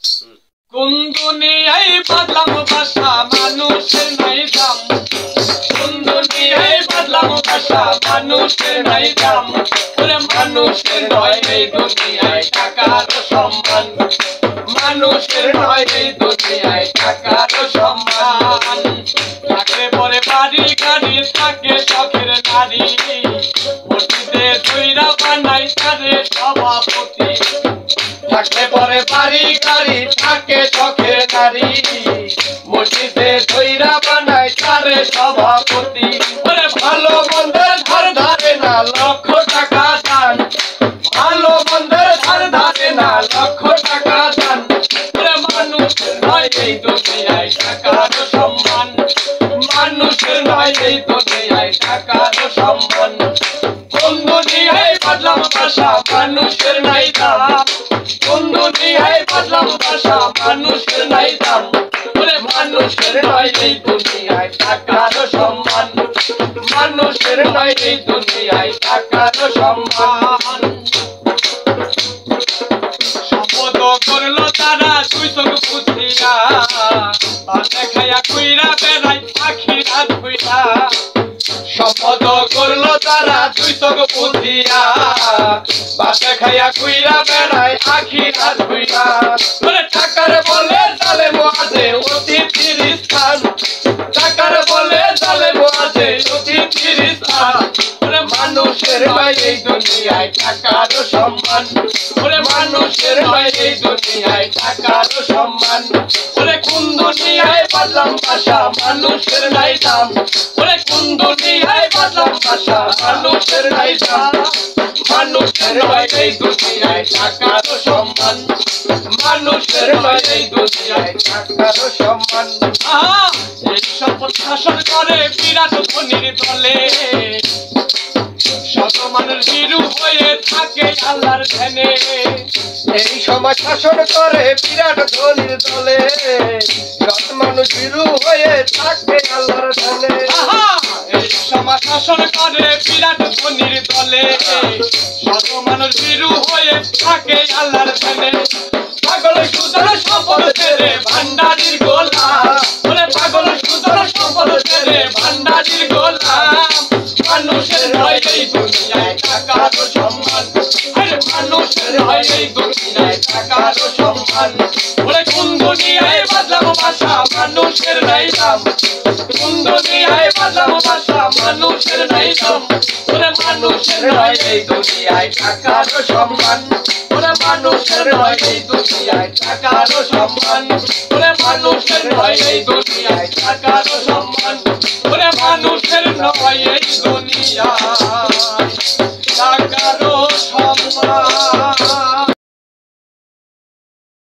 কোন দুনিয়ায় বদলাম ভাষা মানুষের নাই দাম কোন দুনিয়ায় বদলাম ভাষা মানুষের নাই দাম ওরে মানুষের নয় এই দুনিয়ায় টাকার সম্মান মানুষের নয় এই দুনিয়ায় টাকার সম্মান থাকে পরে বাড়ি গাড়ি থাকে শখের নারী মসজিদে ধইরা বানাই তারে সভাপতি থাকে পরে বাড়ি গাড়ি থাকে শখের নারী মসজিদে ধইরা বানাই তারে সভাপতি ওরে ভালো মন্দের ধার ধারে না লক্ষ টাকা দান ভালো মন্দের ধার ধারে না লক্ষ টাকা দান ওরে মানুষের নয় এই দুনিয়ায় টাকার সম্মান মানুষের নয় এই দুনিয়ায় টাকার সম্মান কোন দুনিয়ায় বদলাম ভাষা মানুষের নাই দাম কোন দুনিয়ায় বদলাম ভাষা মানুষের নাই দাম ওরে মানুষের নয় এই দুনিয়ায় টাকার সম্মান মানুষের নয় এই দুনিয়ায় টাকার সম্মান শপথ করলো তারা দুই চোখ বুঝিয়া পাশে খাইয়া কুইরা বেড়াই পাখি রাত হইয়া শপথ করলো তারা দুই চোখ বুঝিয়া পাশে খাইয়া কুইরা বেড়াই আখি রাত হইয়া টাকার বলে জালে মাঝে অতিথির স্থান টাকার বলে জালে মাঝে অতিথির স্থান ওরে মানুষের নয় এই দুনিয়ায় টাকার সম্মান ওরে মানুষের নয় এই দুনিয়ায় টাকার সম্মান ওরে কোন দুনিয়ায় বদলাম ভাষা মানুষের নাই দাম ওরে কোন দুনিয়ায় বদলাম ভাষা মানুষের নাই দাম মানুষের নয় এই দুনিয়ায় টাকার সম্মান মানুষের নয় এই দুনিয়ায় টাকার সম্মান এই সম্পদ শাসন করে বিরাট ধনির দলে শত মানুষ বিরু হয়ে থাকে আল্লাহর ধ্যানে এই সমাজ শাসন করে বিরাট ধনির দলে শত মানুষ বিরু হয়ে থাকে আল্লাহর ধ্যানে এই সমাজ শাসন করে বিরাট ধনির দলে শত মানুষ বিরু হয়ে থাকে আল্লাহর ধ্যানে পাগল সুদর সম্পদ ছেড়ে ভান্ডারির গোলাম ওরে পাগল সুদর সম্পদ ছেড়ে ভান্ডারির গোলাম মানুষের নয় এই দুনিয়ায় টাকার সম্মান আরে মানুষের নয় এই দুনিয়ায় টাকার সম্মান ওরে কোন দুনিয়ায় বদলাম ভাষা মানুষের নাই দাম কোন দুনিয়ায় বদলাম ভাষা মানুষের নাই দাম ওরে মানুষের নয় এই দুনিয়ায় টাকার সম্মান ওরে মানুষের নয় এই দুনিয়ায় টাকার সম্মান ওরে মানুষের নয় এই দুনিয়ায় টাকার সম্মান ওরে মানুষের নয় এই দুনিয়া